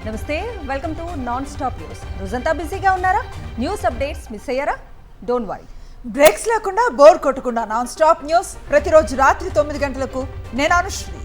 నమస్తే, welcome to non stop news. రోజంతా బిజీగా ఉన్నారా? న్యూస్ అప్డేట్స్ మిస్ అయ్యారా? డోంట్ వరీ, బ్రేక్స్ లేకుండా బోర్ కొట్టకుండా నాన్ స్టాప్ న్యూస్ ప్రతిరోజు రాత్రి 9 గంటలకు. నేను అనుశ్రీ.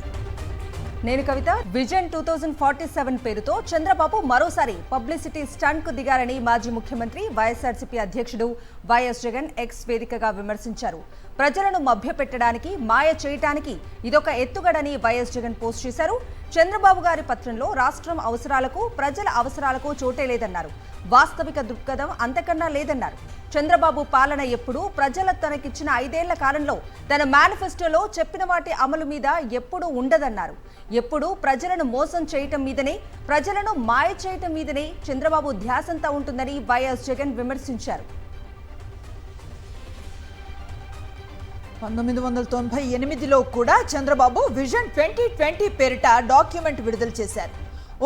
నేను కవిత. విజన్ 2047 పేరుతో చంద్రబాబు మరోసారి పబ్లిసిటీ స్టంట్ కు దిగారని మాజీ ముఖ్యమంత్రి వైఎస్ఆర్సీపీ అధ్యక్షుడు వైఎస్ జగన్ ఎక్స్ వేదికగా విమర్శించారు. ప్రజలను మభ్యపెట్టడానికి, మాయ చేయటానికి ఇదొక ఎత్తుగడని వైఎస్ జగన్ పోస్ట్ చేశారు. చంద్రబాబు గారి పత్రంలో రాష్ట్రం అవసరాలకు, ప్రజల అవసరాలకు చోటే లేదన్నారు. వాస్తవిక దృక్పథం అంతకన్నా లేదన్నారు. చంద్రబాబు పాలన ఎప్పుడూ ప్రజల తనకిచ్చిన 5 ఏళ్ల కాలంలో తన మేనిఫెస్టోలో చెప్పిన వాటి అమలు మీద ఎప్పుడూ ఉండదన్నారు. ఎప్పుడూ ప్రజలను మోసం చేయటం మీదనే, ప్రజలను మాయ చేయటం మీదనే చంద్రబాబు ధ్యాసంతా ఉంటుందని వైఎస్ జగన్ విమర్శించారు. 1998లో కూడా చంద్రబాబు విజన్ 2020 పేరిట డాక్యుమెంట్ విడుదల చేశారు.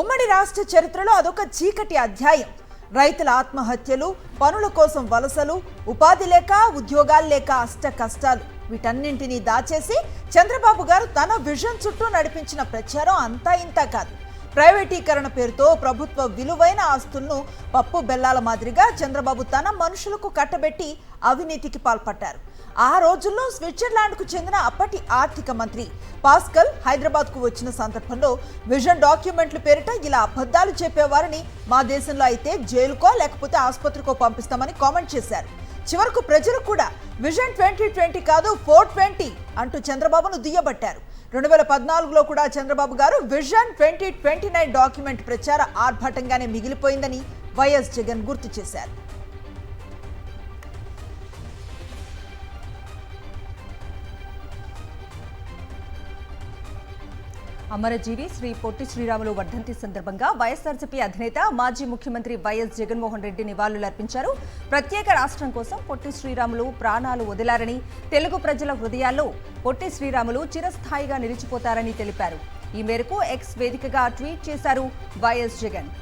ఉమ్మడి రాష్ట్ర చరిత్రలో అదొక చీకటి అధ్యాయం. రైతుల ఆత్మహత్యలు, పనుల కోసం వలసలు, ఉపాధి లేక, ఉద్యోగాలు లేక అష్ట కష్టాలు, వీటన్నింటినీ దాచేసి చంద్రబాబు గారు తన విజన్ చుట్టూ నడిపించిన ప్రచారం అంతా ఇంతా కాదు. ప్రైవేటీకరణ పేరుతో ప్రభుత్వ విలువైన ఆస్తులను పప్పు బెల్లాల మాదిరిగా చంద్రబాబు తన మనుషులకు కట్టబెట్టి అవినీతికి పాల్పడ్డారు. ఆ రోజుల్లో స్విట్జర్లాండ్కు చెందిన అప్పటి ఆర్థిక మంత్రి పాస్కల్ హైదరాబాద్కు వచ్చిన సందర్భంలో విజన్ డాక్యుమెంట్ల పేరిట ఇలా అబద్ధాలు చెప్పేవారని, మా దేశంలో అయితే జైలుకో లేకపోతే ఆసుపత్రికో పంపిస్తామని కామెంట్ చేశారు. చివరకు ప్రజలు కూడా విజన్ 2020 కాదు 420 అంటూ చంద్రబాబును దుయ్యబట్టారు. 2014లో కూడా చంద్రబాబు గారు విజన్ 2029 డాక్యుమెంట్ ప్రచార ఆర్భాటంగానే మిగిలిపోయిందని వైఎస్ జగన్ గుర్తు చేశారు. అమరజీవి శ్రీ పొట్టి శ్రీరాములు వర్ధంతి సందర్భంగా వైఎస్ఆర్సీపీ అధినేత మాజీ ముఖ్యమంత్రి వైఎస్ జగన్మోహన్ రెడ్డి నివాళులర్పించారు. ప్రత్యేక రాష్ట్రం కోసం పొట్టి శ్రీరాములు ప్రాణాలు వదిలారని, తెలుగు ప్రజల హృదయాల్లో పొట్టి శ్రీరాములు చిరస్థాయిగా నిలిచిపోతారని తెలిపారు. ఈ మేరకు ఎక్స్ వేదికగా ట్వీట్ చేశారు వైఎస్ జగన్.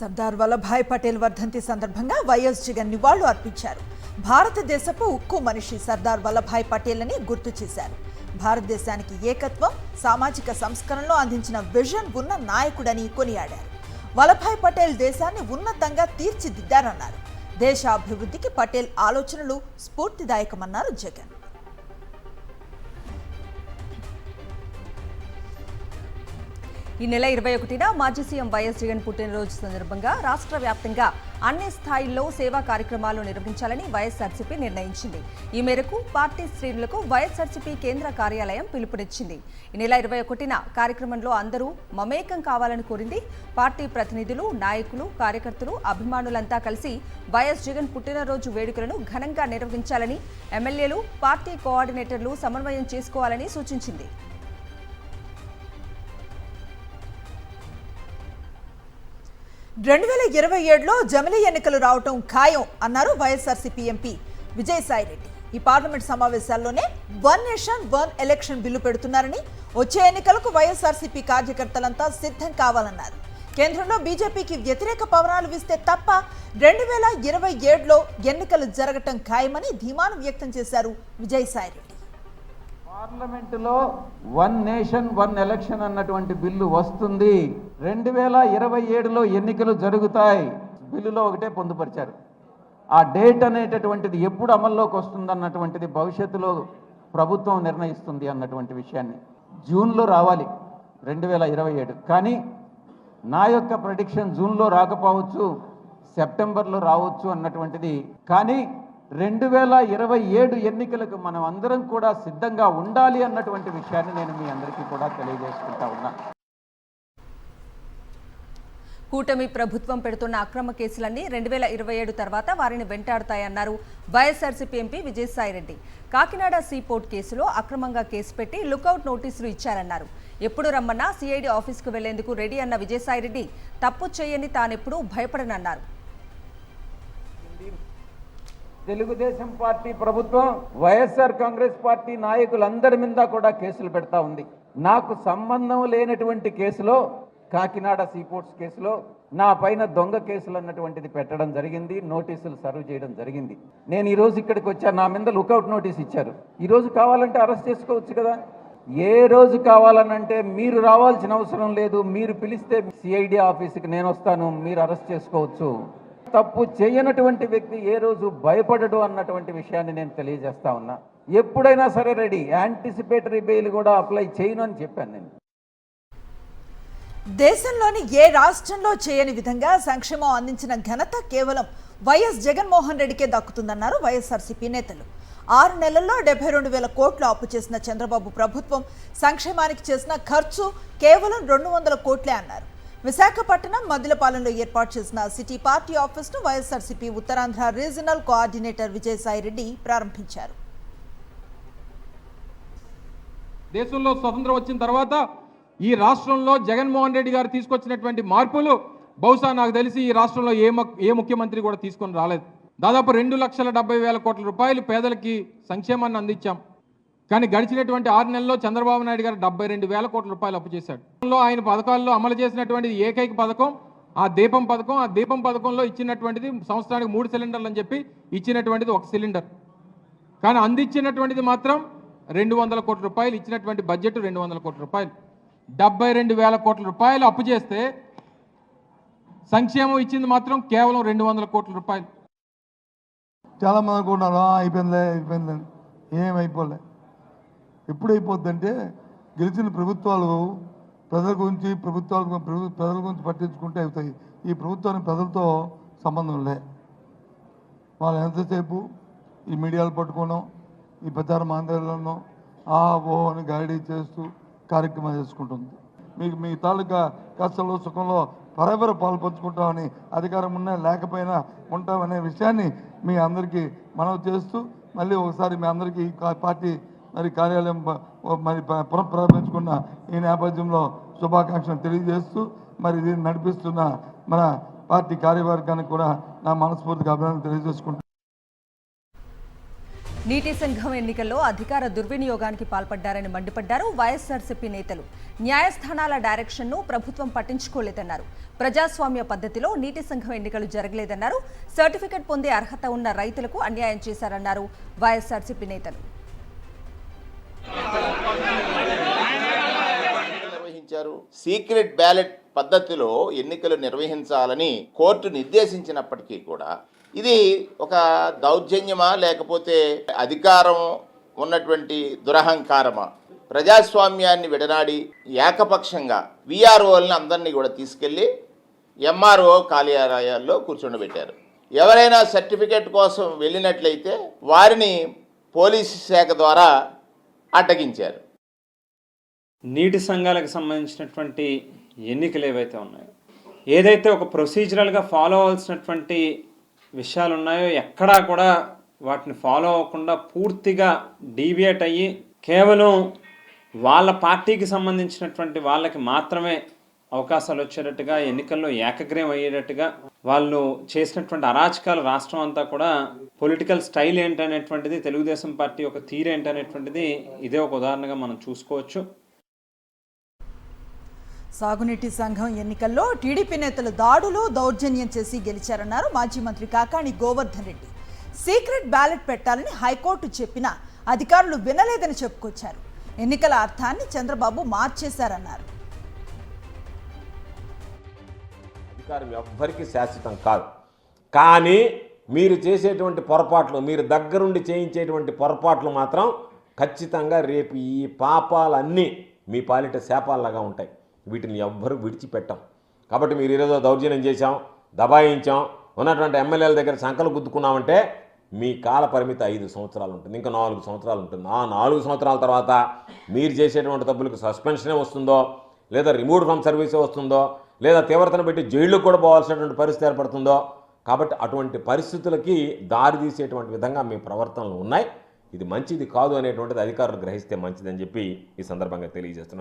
సర్దార్ వల్లభాయ్ పటేల్ వర్ధంతి సందర్భంగా వైఎస్ జగన్ నివాళులు అర్పించారు. భారతదేశపు ఉక్కు మనిషి సర్దార్ వల్లభాయ్ పటేల్ అని గుర్తు చేశారు. భారతదేశానికి ఏకత్వం, సామాజిక సంస్కరణలో అందించిన విజన్ ఉన్న నాయకుడని కొనియాడారు. వల్లభాయ్ పటేల్ దేశాన్ని ఉన్నతంగా తీర్చిదిద్దారన్నారు. దేశ అభివృద్ధికి పటేల్ ఆలోచనలు స్ఫూర్తిదాయకమన్నారు జగన్. ఈ నెల 21న మాజీ సీఎం వైఎస్ జగన్ పుట్టినరోజు సందర్భంగా రాష్ట్ర వ్యాప్తంగా అన్ని స్థాయిల్లో సేవా కార్యక్రమాలు నిర్వహించాలని వైఎస్ఆర్సీపీ నిర్ణయించింది. ఈ మేరకు పార్టీ శ్రేణులకు వైఎస్ఆర్సీపీ కేంద్ర కార్యాలయం పిలుపునిచ్చింది. ఈ నెల 21న కార్యక్రమంలో అందరూ మమేకం కావాలని కోరింది. పార్టీ ప్రతినిధులు, నాయకులు, కార్యకర్తలు, అభిమానులంతా కలిసి వైఎస్ జగన్ పుట్టినరోజు వేడుకలను ఘనంగా నిర్వహించాలని, ఎమ్మెల్యేలు, పార్టీ కోఆర్డినేటర్లు సమన్వయం చేసుకోవాలని సూచించింది. 2027లో జమిలీ ఎన్నికలు రావటం ఖాయం అన్నారు వైఎస్ఆర్సీపీ ఎంపీ విజయసాయిరెడ్డి. ఈ పార్లమెంట్ సమావేశాల్లోనే one nation one election bill పెడుతున్నారని, వచ్చే ఎన్నికలకు వైఎస్ఆర్సీపీ కార్యకర్తలంతా సిద్ధం కావాలన్నారు. కేంద్రంలో బీజేపీకి వ్యతిరేక పవనాలు వీస్తే తప్ప 2027లో ఎన్నికలు జరగటం ఖాయమని ధీమాను వ్యక్తం చేశారు విజయసాయిరెడ్డి. పార్లమెంటులో వన్ నేషన్ వన్ ఎలక్షన్ అన్నటువంటి బిల్లు వస్తుంది. 2027లో ఎన్నికలు జరుగుతాయి. బిల్లులో ఒకటే పొందుపరిచారు. ఆ డేట్ అనేటటువంటిది ఎప్పుడు అమల్లోకి వస్తుందన్నటువంటిది భవిష్యత్తులో ప్రభుత్వం నిర్ణయిస్తుంది అన్నటువంటి విషయాన్ని. జూన్లో రావాలి 2027. కానీ నా యొక్క ప్రెడిక్షన్ జూన్లో రాకపోవచ్చు, సెప్టెంబర్లో రావచ్చు అన్నటువంటిది. కానీ 2027 ఎన్నికలకు మనం అందరం కూడా సిద్ధంగా ఉండాలి అన్నటువంటి విషయాన్ని నేను మీ అందరికీ కూడా తెలియజేసుకుంటా ఉన్నా. కూటమి ప్రభుత్వం పెడుతున్న అక్రమ కేసులన్నీ 2027 తర్వాత వారిని వెంటాడుతాయన్నారు వైఎస్ఆర్సీపీ ఎంపీ విజయసాయిరెడ్డి. కాకినాడ సీపోర్ట్ కేసులో అక్రమంగా కేసు పెట్టి లుకౌట్ నోటీసులు ఇచ్చారన్నారు. ఎప్పుడు రమ్మన్నా సిఐడి ఆఫీస్కు వెళ్లేందుకు రెడీ అన్న విజయసాయిరెడ్డి తప్పు చేయని తానెప్పుడూ భయపడనన్నారు. తెలుగుదేశం పార్టీ ప్రభుత్వం వైఎస్ఆర్ కాంగ్రెస్ పార్టీ నాయకులందరి మీద కూడా కేసులు పెడతా ఉంది. నాకు సంబంధం లేనటువంటి కేసులో, కాకినాడ సీపోర్ట్స్ కేసులో నా పైన దొంగ కేసులు అన్నటువంటిది పెట్టడం జరిగింది. నోటీసులు సర్వ్ చేయడం జరిగింది. నేను ఈరోజు ఇక్కడికి వచ్చా, నా మీద లుకౌట్ నోటీస్ ఇచ్చారు. ఈరోజు కావాలంటే అరెస్ట్ చేసుకోవచ్చు కదా. ఏ రోజు కావాలనంటే మీరు రావాల్సిన అవసరం లేదు, మీరు పిలిస్తే సిఐడి ఆఫీస్కి నేను వస్తాను, మీరు అరెస్ట్ చేసుకోవచ్చు. తప్పు చేయనటువంటి వ్యక్తి ఏ రోజు భయపడడు అన్నటువంటి విషయాన్ని నేను తెలియజేస్తా ఉన్నా. ఎప్పుడైనా సరే రెడీ, యాంటిసిపేటరీ బెయిల్ కూడా అప్లై చేయను అని చెప్పాను నేను. దేశంలోని ఏ రాష్ట్రంలో చేయని విధంగా సంక్షేమం అందించిన ఘనత కేవలం వైఎస్ జగన్మోహన్ రెడ్డికే దక్కుతుందన్నారు వైఎస్ఆర్సీపీ నేతలు. 6 నెలల్లో 72,000 కోట్లు అప్పు చేసిన చంద్రబాబు ప్రభుత్వం సంక్షేమానికి చేసిన ఖర్చు కేవలం 200 కోట్లే అన్నారు. విశాఖపట్నం మద్దిలపాలెంలో ఏర్పాటు చేసిన సిటీ పార్టీ ఆఫీస్ను వైఎస్ఆర్సీపీ ఉత్తరాంధ్ర రీజనల్ కోఆర్డినేటర్ విజయసాయిరెడ్డి ప్రారంభించారు. దేశంలో స్వతంత్రం వచ్చిన తర్వాత ఈ రాష్ట్రంలో జగన్మోహన్ రెడ్డి గారు తీసుకొచ్చినటువంటి మార్పులు బహుశా నాకు తెలిసి ఈ రాష్ట్రంలో ఏ ముఖ్యమంత్రి కూడా తీసుకొని రాలేదు. దాదాపు 2,70,000 కోట్ల రూపాయలు పేదలకి సంక్షేమాన్ని అందించాం. కానీ గడిచినటువంటి 6 నెలల్లో చంద్రబాబు నాయుడు గారు 72,000 కోట్ల రూపాయలు అప్పు చేశాడు. ఆయన పథకాల్లో అమలు చేసినటువంటి ఏకైక పథకం ఆ దీపం పథకం. ఆ దీపం పథకంలో ఇచ్చినటువంటిది సంవత్సరానికి 3 సిలిండర్లు అని చెప్పి ఇచ్చినటువంటిది 1 సిలిండర్. కానీ అందించినటువంటిది మాత్రం 200 కోట్ల రూపాయలు. ఇచ్చినటువంటి బడ్జెట్ 200 కోట్ల రూపాయలు. 72,000 కోట్ల రూపాయలు అప్పు చేస్తే సంక్షేమం ఇచ్చింది మాత్రం కేవలం 200 కోట్ల రూపాయలు. చాలామంది అనుకున్నారు అయిపోయింది, ఏమైపోలే. ఎప్పుడు అయిపోద్దంటే గెలిచిన ప్రభుత్వాలు ప్రజల గురించి ప్రజల గురించి పట్టించుకుంటే అవుతాయి. ఈ ప్రభుత్వానికి ప్రజలతో సంబంధం లే. వాళ్ళు ఎంతసేపు ఈ మీడియాలు పట్టుకోవడం, ఈ ప్రచార మాంద్యాలను ఓ అని గైడ్ చేస్తూ కార్యక్రమాలు చేసుకుంటుంది. మీ తాలూకా కష్టంలో సుఖంలో పరవర పాలు పంచుకుంటామని, అధికారం ఉన్నా లేకపోయినా ఉంటామనే విషయాన్ని మీ అందరికీ మనవి చేస్తూ మళ్ళీ ఒకసారి మీ అందరికీ పార్టీ కార్యాలయం పునఃప్రారంభించుకున్న ఈ నేపథ్యంలో శుభాకాంక్షలు తెలియజేస్తూ దీన్ని నడిపిస్తున్న మన పార్టీ కార్యవర్గానికి కూడా నా మనస్ఫూర్తిగా అభినందనలు తెలియజేసుకుంటున్నాను. నీటి సంఘం ఎన్నికల్లో అధికార దుర్వినియోగానికి పాల్పడ్డారని మండిపడ్డారు వైఎస్ఆర్సీపీ నేతలు. న్యాయస్థానాల డైరెక్షన్ను ప్రభుత్వం పట్టించుకోలేదన్నారు. ప్రజాస్వామ్య పద్ధతిలో నీటి సంఘం ఎన్నికలు జరగలేదన్నారు. సర్టిఫికెట్ పొందే అర్హత ఉన్న రైతులకు అన్యాయం చేశారన్నారు వైఎస్ఆర్సీపీ నేతలు. సీక్రెట్ బ్యాలెట్ పద్ధతిలో ఎన్నికలు నిర్వహించాలని కోర్టు నిర్దేశించినప్పటికీ కూడా ఇది ఒక దౌర్జన్యమా లేకపోతే అధికారం ఉన్నటువంటి దురహంకారమా? ప్రజాస్వామ్యాన్ని విడనాడి ఏకపక్షంగా విఆర్ఓలను అందరినీ కూడా తీసుకెళ్ళి ఎంఆర్ఓ కార్యాలయాల్లో కూర్చోబెట్టారు. ఎవరైనా సర్టిఫికేట్ కోసం వెళ్ళినట్లయితే వారిని పోలీసు శాఖ ద్వారా అడ్డగించారు. నీటి సంఘాలకు సంబంధించినటువంటి ఎన్నికలు ఏవైతే ఉన్నాయో, ఏదైతే ఒక ప్రొసీజరల్గా ఫాలో అవ్వాల్సినటువంటి విషయాలు ఉన్నాయో ఎక్కడా కూడా వాటిని ఫాలో అవ్వకుండా పూర్తిగా డీవియేట్ అయ్యి కేవలం వాళ్ళ పార్టీకి సంబంధించినటువంటి వాళ్ళకి మాత్రమే అవకాశాలు వచ్చేటట్టుగా, ఎన్నికల్లో ఏకగ్రీవం అయ్యేటట్టుగా వాళ్ళు చేసినటువంటి అరాచకాలు రాష్ట్రం అంతా కూడా పొలిటికల్ స్టైల్ ఏంటనేటువంటిది, తెలుగుదేశం పార్టీ యొక్క తీరు ఏంటనేటువంటిది ఇదే ఒక ఉదాహరణగా మనం చూసుకోవచ్చు. సాగునీటి సంఘం ఎన్నికల్లో టీడీపీ నేతలు దాడులు దౌర్జన్యం చేసి గెలిచారన్నారు మాజీ మంత్రి కాకాణి గోవర్ధన్ రెడ్డి. సీక్రెట్ బ్యాలెట్ పెట్టాలని హైకోర్టు చెప్పినా అధికారులు వినలేదని చెప్పుకొచ్చారు. ఎన్నికల అర్థాన్ని చంద్రబాబు మార్చేశారన్నారు. అధికారం ఎవ్వరికీ శాశ్వతం కాదు. కానీ మీరు చేసేటువంటి పొరపాట్లు, మీరు దగ్గరుండి చేయించేటువంటి పొరపాట్లు మాత్రం ఖచ్చితంగా రేపు ఈ పాపాలన్నీ మీ పాలిట శాపాలలాగా ఉంటాయి. వీటిని ఎవ్వరూ విడిచిపెట్టాం. కాబట్టి మీరు ఈరోజు దౌర్జన్యం చేశాం, దబాయించాం, ఉన్నటువంటి ఎమ్మెల్యేల దగ్గర సంకలు గుద్దుకున్నామంటే మీ కాల పరిమితి 5 సంవత్సరాలు ఉంటుంది, ఇంకా 4 సంవత్సరాలు ఉంటుంది. ఆ 4 సంవత్సరాల తర్వాత మీరు చేసేటువంటి తప్పులకు సస్పెన్షనే వస్తుందో, లేదా రిమూవ్ ఫ్రమ్ సర్వీసే వస్తుందో, లేదా తీవ్రతను పెట్టి జైళ్ళకు కూడా పోవాల్సినటువంటి పరిస్థితి ఏర్పడుతుందో. కాబట్టి అటువంటి పరిస్థితులకి దారి తీసేటువంటి విధంగా మీ ప్రవర్తనలు ఉన్నాయి. ఇది మంచిది కాదు అనేటువంటిది అధికారులు గ్రహిస్తే మంచిదని చెప్పి ఈ సందర్భంగా తెలియజేస్తున్నాను.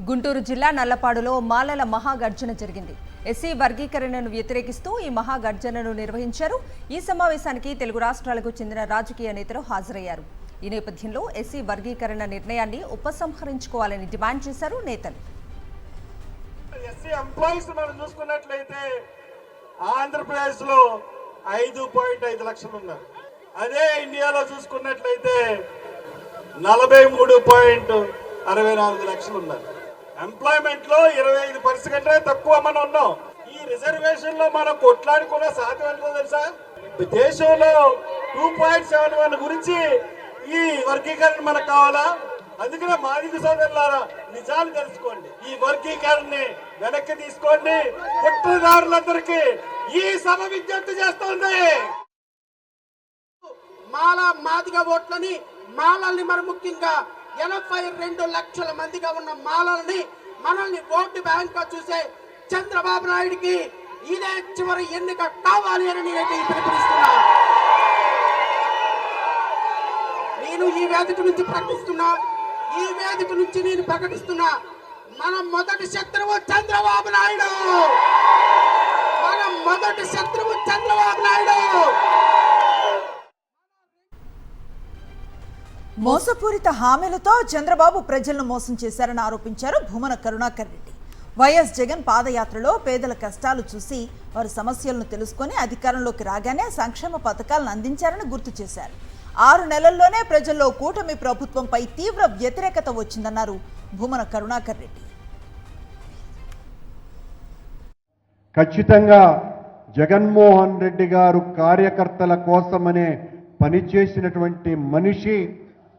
గుంటూరు జిల్లా నల్లపాడులో మాలల మహాగర్జన జరిగింది. ఎస్సీ వర్గీకరణను వ్యతిరేకిస్తూ ఈ మహాగర్జనను నిర్వహించారు. ఈ సమావేశానికి తెలుగు రాష్ట్రాలకు చెందిన రాజకీయ నేతలు హాజరయ్యారు. ఈ నేపథ్యంలో ఎస్సీ వర్గీకరణ నిర్ణయాన్ని ఉపసంహరించుకోవాలని డిమాండ్ చేశారు నేతలు. ఎస్సీ ఎంప్లాయీస్ మనం చూసుకున్నట్లయితే ఆంధ్రప్రదేశ్ లో 5.5 లక్షలు ఉన్నారు. అదే ఇండియాలో చూసుకున్నట్లయితే 43.64 లక్షలు ఉన్నారు. ఎంప్లాయ్మెంట్ లో 25% తక్కువ మనం ఉన్నాం. ఈ రిజర్వేషన్ లో మనం కొట్లాడుకున్న శాతం ఎంతో తెలుసా? దేశంలో 2.71 గురించి ఈ వర్గీకరణ మనకు కావాలా? అందుకనే మాదిగ సోదరులారా, నిజాలు తెలుసుకోండి. ఈ వర్గీకరణని వెనక్కి తీసుకోండి. కుట్రదారులందరికీ ఈ సభ విజ్ఞప్తి చేస్తోంది. మాల మాదిగ ఓట్లని, మాలల్ని మరి ముఖ్యంగా 82 లక్షల మందిగా ఉన్న మాలల్ని మనల్ని ఓటు బ్యాంక్ గా చూసే చంద్రబాబు నాయుడికి ఇదే చివరి ఎన్నిక కావాలి అని నేనైతే పిలుపునిస్తున్నా. నేను ఈ వేదిక నుంచి ప్రకటిస్తున్నా, మన మొదటి శత్రువు చంద్రబాబు నాయుడు. మోసపూరిత హామీలతో చంద్రబాబు ప్రజలను మోసం చేశారని ఆరోపించారు భూమన కరుణాకర్ రెడ్డి. వైఎస్ జగన్ పాదయాత్రలో పేదల కష్టాలు చూసి వారి సమస్యలను తెలుసుకొని అధికారంలోకి రాగానే సంక్షేమ పథకాలను అందించారని గుర్తు చేశారు. 6 నెలల్లోనే ప్రజల్లో కూటమి ప్రభుత్వంపై తీవ్ర వ్యతిరేకత వచ్చిందన్నారు భూమన కరుణాకర్ రెడ్డి. ఖచ్చితంగా జగన్మోహన్ రెడ్డి గారు కార్యకర్తల కోసమనే పనిచేసినటువంటి మనిషి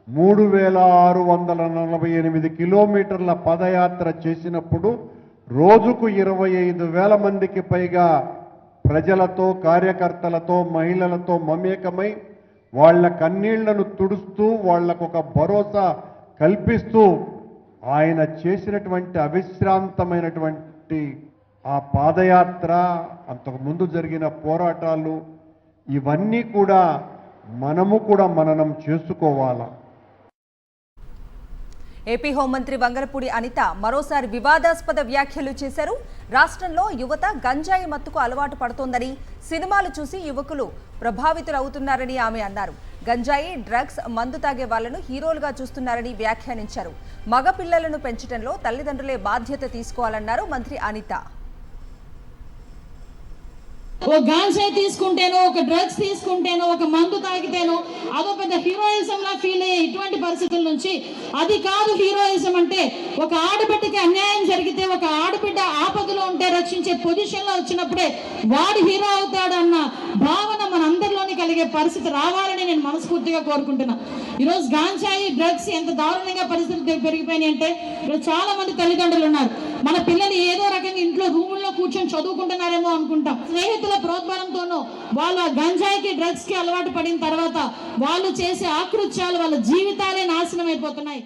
3648 కిలోమీటర్ల పదయాత్ర చేసినప్పుడు రోజుకు 25,000 మందికి పైగా ప్రజలతో, కార్యకర్తలతో, మహిళలతో మమేకమై వాళ్ళ కన్నీళ్లను తుడుస్తూ వాళ్లకు ఒక భరోసా కల్పిస్తూ ఆయన చేసినటువంటి అవిశ్రాంతమైనటువంటి ఆ పాదయాత్ర, అంతకుముందు జరిగిన పోరాటాలు, ఇవన్నీ కూడా మనము కూడా మననం చేసుకోవాలా. ఏపీ హోంమంత్రి వంగలపూడి అనిత మరోసారి వివాదాస్పద వ్యాఖ్యలు చేశారు. రాష్ట్రంలో యువత గంజాయి మత్తుకు అలవాటు పడుతోందని, సినిమాలు చూసి యువకులు ప్రభావితులవుతున్నారని ఆమె అన్నారు. గంజాయి, డ్రగ్స్, మందు తాగే వాళ్లను హీరోలుగా చూస్తున్నారని వ్యాఖ్యానించారు. మగ పిల్లలను పెంచడంలో తల్లిదండ్రులే బాధ్యత తీసుకోవాలన్నారు మంత్రి అనిత. ఓ గాంజాయి తీసుకుంటేనో, ఒక డ్రగ్స్ తీసుకుంటేనో, ఒక మందు తాగితేనో అదో పెద్ద హీరోయిజం లా ఫీల్ అయ్యే ఇటువంటి పరిస్థితుల నుంచి అది కాదు హీరోయిజం అంటే. ఒక ఆడబిడ్డకి అన్యాయం జరిగితే, ఒక ఆడబిడ్డ ఆపదలో ఉంటే రక్షించే పొజిషన్ లో వచ్చినప్పుడే వాడు హీరో అవుతాడు అన్న భావన మనందరిలోని కలిగే పరిస్థితి రావాలని నేను మనస్ఫూర్తిగా కోరుకుంటున్నా. ఈరోజు గాంజాయి, డ్రగ్స్ ఎంత దారుణంగా పరిస్థితులు పెరిగిపోయినాయి అంటే, ఈరోజు చాలా మంది తల్లిదండ్రులు ఉన్నారు, మన పిల్లలు ఏదో రకంగా ఇంట్లో రూముల్లో కూర్చొని చదువుకుంటున్నారేమో అనుకుంటాం. స్నేహితుల ప్రోద్బలంతోనూ వాళ్ళు గంజాయికి, డ్రగ్స్ కి అలవాటు పడిన తర్వాత వాళ్ళు చేసే ఆకృత్యాలు వాళ్ళ జీవితాలే నాశనం అయిపోతున్నాయి.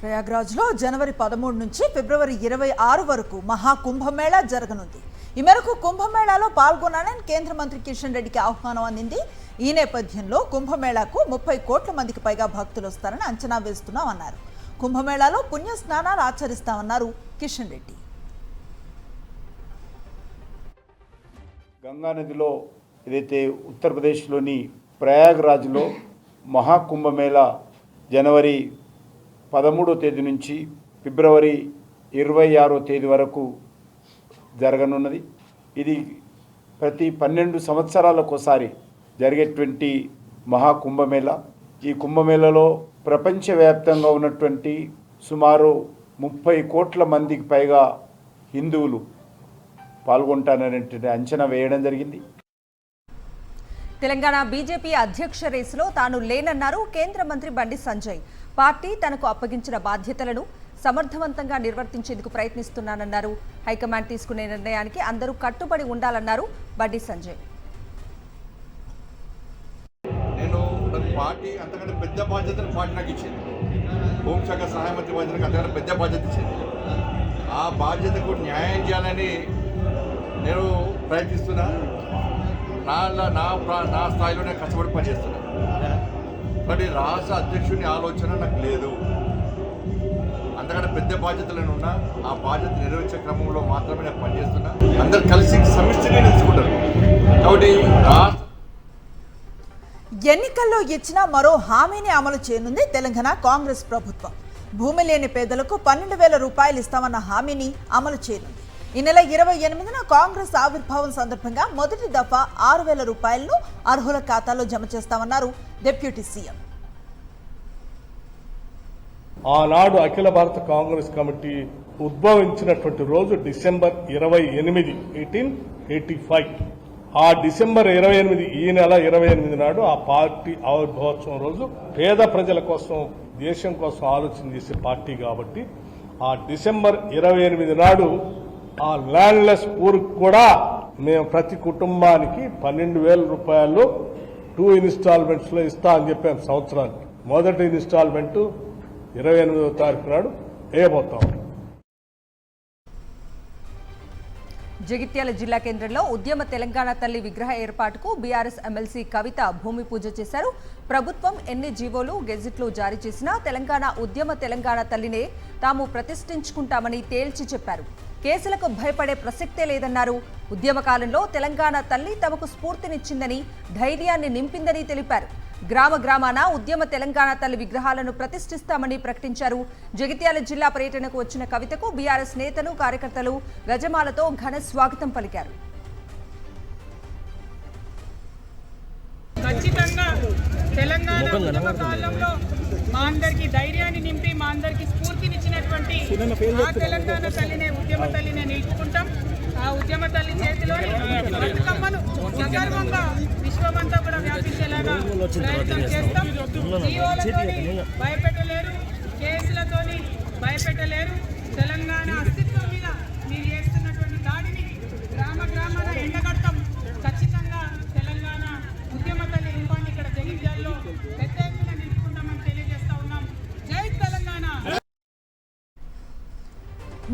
ప్రయాగ్రాజ్లో జనవరి 13 నుంచి ఫిబ్రవరి 26 వరకు మహాకుంభమేళా జరగనుంది. ఈ మేరకు కుంభమేళాలో పాల్గొనాలని కేంద్ర మంత్రి కిషన్ రెడ్డికి ఆహ్వానం అందింది. ఈ నేపథ్యంలో కుంభమేళాకు 30 కోట్ల మందికి పైగా భక్తులు వస్తారని అంచనా వేస్తున్నామన్నారు. కుంభమేళాలో పుణ్య స్నానాలు ఆచరిస్తామన్నారు కిషన్ రెడ్డి. గంగానదిలో ఏదైతే ఉత్తరప్రదేశ్లోని ప్రయాగ్రాజ్లో మహాకుంభమేళా జనవరి 13వ తేదీ నుంచి ఫిబ్రవరి 26వ తేదీ వరకు జరగనున్నది. ఇది ప్రతి 12 సంవత్సరాలకోసారి జరిగేటువంటి మహాకుంభమేళా. ఈ కుంభమేళాలో ప్రపంచవ్యాప్తంగా ఉన్నటువంటి సుమారు 30 కోట్ల మందికి పైగా హిందువులు పాల్గొంటారనేటువంటి అంచనా వేయడం జరిగింది. తెలంగాణ బీజేపీ అధ్యక్ష రేసులో తాను లేనన్నారు కేంద్ర మంత్రి బండి సంజయ్. పార్టీ తనకు అప్పగించిన బాధ్యతలను సమర్థవంతంగా నిర్వర్తించేందుకు ప్రయత్నిస్తున్నానన్నారు. హైకమాండ్ తీసుకునే నిర్ణయానికి అందరూ కట్టుబడి ఉండాలన్నారు బండి సంజయ్. నేను పార్టీ అంతకంటే పెద్ద బాధ్యతను పార్టీ నాకు ఇచ్చింది. హోంశాఖ సహాయ మంత్రి బాధ్యతకు అంతకంటే పెద్ద బాధ్యత ఇచ్చింది. ఆ బాధ్యతకు న్యాయం చేయాలని నేను ప్రయత్నిస్తున్నా. నా స్థాయిలో నేను కష్టపడి పనిచేస్తున్నా. మరి రాష్ట్ర అధ్యక్షుని ఆలోచన నాకు లేదు. అంతకంటే పెద్ద బాధ్యతలను ఉన్నా ఆ బాధ్యత నెరవేర్చే క్రమంలో మాత్రమే నేను పనిచేస్తున్నా. అందరు కలిసి సమిష్టిగా నిలుచుకుంటారు. కాబట్టి ఎన్నికల్లో ఇచ్చిన మరో హామీని అమలు చేయనుంది తెలంగాణ కాంగ్రెస్ ప్రభుత్వం. భూమి లేని పేదలకు 12,000 రూపాయలు ఇస్తామన్న హామీని అమలు చేయనుంది. ఈ నెల 28న కాంగ్రెస్ ఆవిర్భావం సందర్భంగా మొదటి దఫా 6,000 రూపాయలను అర్హుల ఖాతాలో జమ చేస్తామన్నారు డిప్యూటీ సీఎం. ఆనాడు అఖిల భారత కాంగ్రెస్ కమిటీ ఉద్భవించినటువంటి రోజు డిసెంబర్ 28, 1885. ఆ డిసెంబర్ 28 ఈ నెల 28 నాడు ఆ పార్టీ ఆవిర్భావోత్సవం రోజు పేద ప్రజల కోసం దేశం కోసం ఆలోచన చేసే పార్టీ కాబట్టి ఆ డిసెంబర్ 28 నాడు ఆ ల్యాండ్లెస్ పూర్కి కూడా మేము ప్రతి కుటుంబానికి 12,000 రూపాయలు 2 ఇన్స్టాల్మెంట్స్లో ఇస్తా అని చెప్పాము సంవత్సరానికి. మొదటి ఇన్స్టాల్మెంటు 28వ తారీఖు నాడు వేయబోతాం. జగిత్యాల జిల్లా కేంద్రంలో ఉద్యమ తెలంగాణ తల్లి విగ్రహ ఏర్పాటుకు బీఆర్ఎస్ ఎమ్మెల్సీ కవిత భూమి పూజ చేశారు. ప్రభుత్వం ఎన్ని జీవోలు గెజిట్లు జారీ చేసినా తెలంగాణ తల్లినే తాము ప్రతిష్ఠించుకుంటామని తేల్చి చెప్పారు. కేసులకు భయపడే ప్రసక్తే లేదన్నారు. ఉద్యమ కాలంలో తెలంగాణ తల్లి తమకు స్ఫూర్తినిచ్చిందని, ధైర్యాన్ని నింపిందని తెలిపారు. గ్రామాన ఉద్యమ తెలంగాణ తల్లి విగ్రహాలను ప్రతిష్ఠిస్తామని ప్రకటించారు. జగిత్యాల జిల్లా పర్యటనకు వచ్చిన కవితకు బీఆర్ఎస్ నేతలు, కార్యకర్తలు గజమాలతో ఘన స్వాగతం పలికారు. ఖచ్చితంగా తెలంగాణ ఉద్యమ కాలంలో మా అందరికి ధైర్యాన్ని నింపి మా అందరికి స్ఫూర్తినిచ్చినటువంటి ఆ తెలంగాణ తల్లినే, ఉద్యమ తల్లినే నిలుపుకుంటాం. ఆ ఉద్యమ తల్లి చేతిలోని బతుకమ్మను సగర్వంగా విశ్వమంతా కూడా వ్యాపించేలాగా ప్రయత్నం చేస్తాం. జీవోలతోని భయపెట్టలేరు, కేసులతోని భయపెట్టలేరు. తెలంగాణ అస్తిత్వం మీద మీరు చేస్తున్నటువంటి దాడిని గ్రామాన ఎండగడతాం. ఖచ్చితంగా తెలంగాణ ఉద్యమ తల్లి రూపాన్ని ఇక్కడ జగిత్యాలలో పెద్ద ఎత్తున నిలుపుకుంటామని తెలియజేస్తా ఉన్నాం. జై తెలంగాణ.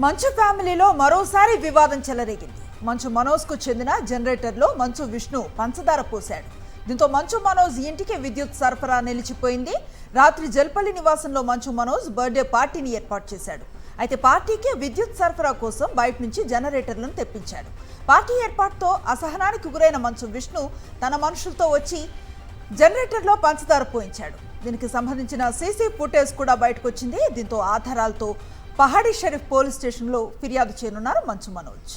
మంచు ఫ్యామిలీలో మరోసారి వివాదం చెలరేగింది. మంచు మనోజ్కు చెందిన జనరేటర్లో మంచు విష్ణు పంచదార పోశాడు. దీంతో మంచు మనోజ్ ఇంటికి విద్యుత్ సరఫరా నిలిచిపోయింది. రాత్రి జల్పల్లి నివాసంలో మంచు మనోజ్ బర్త్డే పార్టీని ఏర్పాటు చేశాడు. అయితే పార్టీకి విద్యుత్ సరఫరా కోసం బయట నుంచి జనరేటర్లను తెప్పించాడు. పార్టీ ఏర్పాటుతో అసహనానికి గురైన మంచు విష్ణు తన మనుషులతో వచ్చి జనరేటర్లో పంచదార పోయించాడు. దీనికి సంబంధించిన సీసీ ఫుటేజ్ కూడా బయటకు వచ్చింది. దీంతో ఆధారాలతో పహాడీ షరీఫ్ పోలీస్ స్టేషన్లో ఫిర్యాదు చేయనున్నారు మంచు మనోజ్.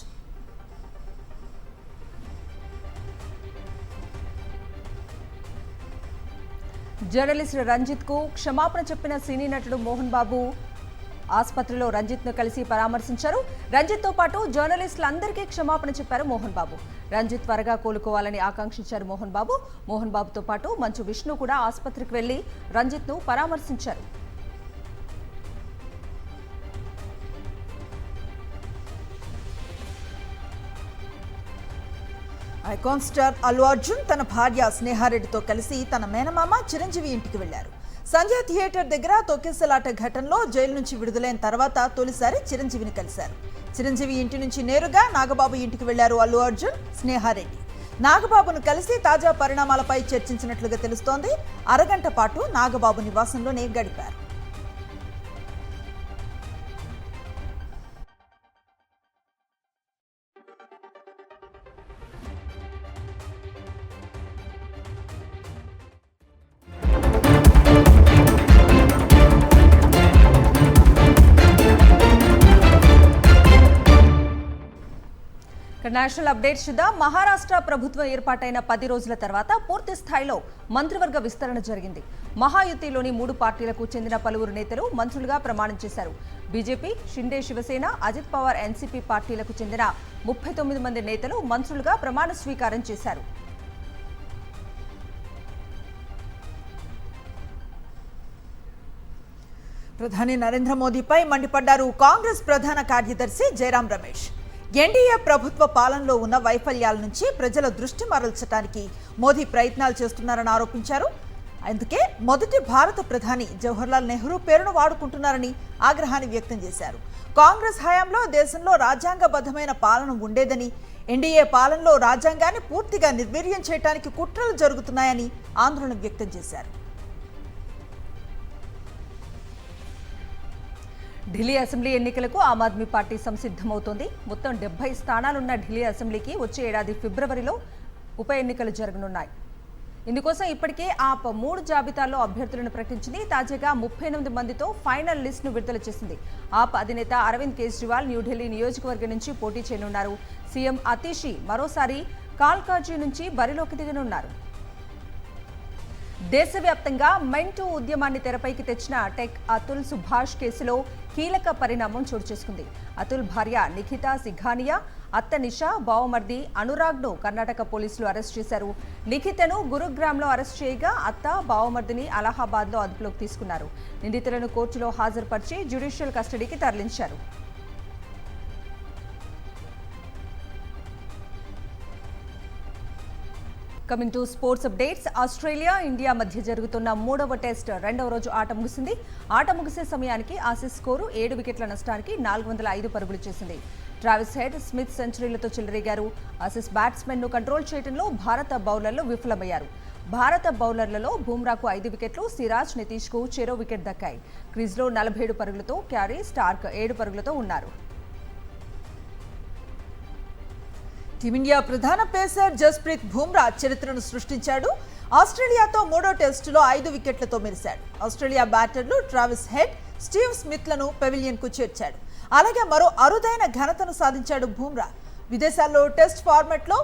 జర్నలిస్ట్ రంజిత్కు క్షమాపణ చెప్పిన సినీ నటుడు మోహన్ బాబు ఆసుపత్రిలో రంజిత్ను కలిసి పరామర్శించారు. రంజిత్తో పాటు జర్నలిస్టులందరికీ క్షమాపణ చెప్పారు మోహన్ బాబు. రంజిత్ త్వరగా కోలుకోవాలని ఆకాంక్షించారు మోహన్ బాబు. మోహన్ బాబుతో పాటు మంచు విష్ణు కూడా ఆసుపత్రికి వెళ్లి రంజిత్ను పరామర్శించారు. ఐకాన్ స్టార్ అల్లు అర్జున్ తన భార్య స్నేహారెడ్డితో కలిసి తన మేనమామ చిరంజీవి ఇంటికి వెళ్లారు. సంజయ్ థియేటర్ దగ్గర తొక్కిసలాట ఘటనలో జైలు నుంచి విడుదలైన తర్వాత తొలిసారి చిరంజీవిని కలిశారు. చిరంజీవి ఇంటి నుంచి నేరుగా నాగబాబు ఇంటికి వెళ్లారు అల్లు అర్జున్, స్నేహారెడ్డి. నాగబాబును కలిసి తాజా పరిణామాలపై చర్చించినట్లుగా తెలుస్తోంది. అరగంట పాటు నాగబాబు నివాసంలోనే గడిపారు. నేషనల్ అప్డేట్స్ చూద్దాం. మహారాష్ట్ర ప్రభుత్వం ఏర్పాటైన 10 రోజుల తర్వాత పూర్తి స్థాయిలో మంత్రివర్గ విస్తరణ జరిగింది. మహాయుతిలోని 3 పార్టీలకు చెందిన పలువురు నేతలు మంత్రులుగా ప్రమాణం చేశారు. బీజేపీ, షిండే శివసేన, అజిత్ పవార్ ఎన్సీపీ పార్టీలకు చెందిన 39 మంది నేతలు మంత్రులుగా ప్రమాణ స్వీకారం చేశారు. ప్రధాని నరేంద్ర మోదీపై మండిపడ్డారు కాంగ్రెస్ ప్రధాన కార్యదర్శి జయరాం రమేష్. ఎన్డీఏ ప్రభుత్వ పాలనలో ఉన్న వైఫల్యాల నుంచి ప్రజల దృష్టి మరల్చడానికి మోదీ ప్రయత్నాలు చేస్తున్నారని ఆరోపించారు. అందుకే మొదటి భారత ప్రధాని జవహర్లాల్ నెహ్రూ పేరును వాడుకుంటున్నారని ఆగ్రహాన్ని వ్యక్తం చేశారు. కాంగ్రెస్ హయాంలో దేశంలో రాజ్యాంగబద్ధమైన పాలన ఉండేదని, ఎన్డీఏ పాలనలో రాజ్యాంగాన్ని పూర్తిగా నిర్వీర్యం చేయడానికి కుట్రలు జరుగుతున్నాయని ఆందోళన వ్యక్తం చేశారు. ఢిల్లీ అసెంబ్లీ ఎన్నికలకు ఆమ్ ఆద్మీ పార్టీ సంసిద్ధమవుతోంది. మొత్తం 70 స్థానాలున్న ఢిల్లీ అసెంబ్లీకి వచ్చే ఏడాది ఫిబ్రవరిలో ఉప ఎన్నికలు జరగనున్నాయి. ఇందుకోసం ఇప్పటికే ఆప్ 3 జాబితాల్లో అభ్యర్థులను ప్రకటించింది. తాజాగా 38 మందితో ఫైనల్ లిస్టును విడుదల చేసింది. ఆప్ అధినేత అరవింద్ కేజ్రీవాల్ న్యూఢిల్లీ నియోజకవర్గం నుంచి పోటీ చేయనున్నారు. సీఎం అతీషి మరోసారి కాల్కాజీ నుంచి బరిలోకి దిగనున్నారు. దేశవ్యాప్తంగా మెంటూ ఉద్యమాన్ని తెరపైకి తెచ్చిన టెక్ అతుల్ సుభాష్ కేసులో కీలక పరిణామం చోటు చేసుకుంది. అతుల్ భార్య నిఖితా సిఘానియా, అత్త నిషా, బావమర్ది అనురాగ్ను కర్ణాటక పోలీసులు అరెస్ట్ చేశారు. నిఖితను గురుగ్రామ్లో అరెస్ట్ చేయగా అత్త, బావమర్దిని అలహాబాద్లో అదుపులోకి తీసుకున్నారు. నిందితులను కోర్టులో హాజరుపరిచి జ్యుడిషియల్ కస్టడీకి తరలించారు. Coming to sports updates. Australia, India మధ్య జరుగుతున్న 3వ టెస్ట్ 2వ రోజు ఆట ముగిసింది. ఆట ముగిసే సమయానికి ఆసీస్ స్కోరు 7 వికెట్ల నష్టానికి 405 పరుగులు చేసింది. ట్రావిస్ హెడ్, స్మిత్ సెంచరీలతో చెలరేగారు. ఆసీస్ బ్యాట్స్మెన్ను కంట్రోల్ చేయడంలో భారత బౌలర్లు విఫలమయ్యారు. భారత బౌలర్లలో బుమ్రాకు 5 వికెట్లు, సిరాజ్, నితీష్కు చెరో వికెట్ దక్కాయి. క్రీజ్లో 47 పరుగులతో క్యారీ, స్టార్క్ 7 పరుగులతో ఉన్నారు. టీమిండియా ప్రధాన పేసర్ జస్ప్రీత్ బుమ్రా చరిత్రను సృష్టించాడు. ఆస్ట్రేలియాతో 3వ టెస్టులో 5 వికెట్లతో మెరిశాడు. ఆస్ట్రేలియా బ్యాటర్లు ట్రావిస్ హెడ్, స్టీవ్ స్మిత్లను పెవిలియన్కు చేర్చాడు. అలాగే మరో అరుదైన ఘనతను సాధించాడు బుమ్రా. విదేశాల్లో టెస్ట్ ఫార్మాట్లో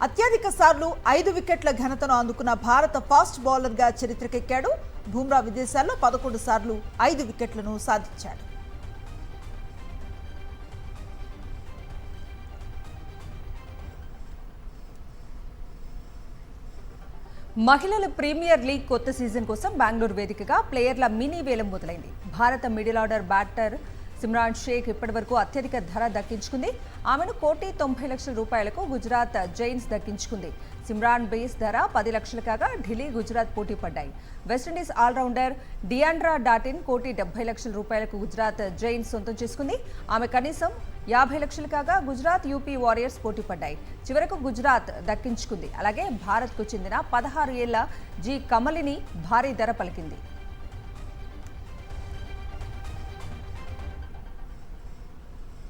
అత్యధిక సార్లు 5 వికెట్ల ఘనతను అందుకున్న భారత ఫాస్ట్ బౌలర్గా చరిత్రకెక్కాడు. బుమ్రా విదేశాల్లో 11 సార్లు 5 వికెట్లను సాధించాడు. మహిళల ప్రీమియర్ లీగ్ కొత్త సీజన్ కోసం బెంగళూరు వేదికగా ప్లేయర్ల మినీ వేలం మొదలైంది. భారత middle order batter Simran Shaikh ఇప్పటివరకు అత్యధిక ధర దక్కించుకుంది. ఆమెను 1,90,00,000 రూపాయలకు గుజరాత్ జైన్స్ దక్కించుకుంది. సిమ్రాన్ బేస్ ధర 10 లక్షలు కాగా ఢిల్లీ, గుజరాత్ పోటీ పడ్డాయి. వెస్టిండీస్ ఆల్రౌండర్ డియాండ్రా డాటిన్ 1,70,00,000 రూపాయలకు గుజరాత్ జైన్స్ సొంతం చేసుకుంది. ఆమె కనీసం 50 లక్షలు కాగా గుజరాత్, యూపీ వారియర్స్ పోటీ పడ్డాయి. చివరకు గుజరాత్ దక్కించుకుంది. అలాగే భారత్కు చెందిన 16 ఏళ్ల జి కమలిని భారీ ధర పలికింది.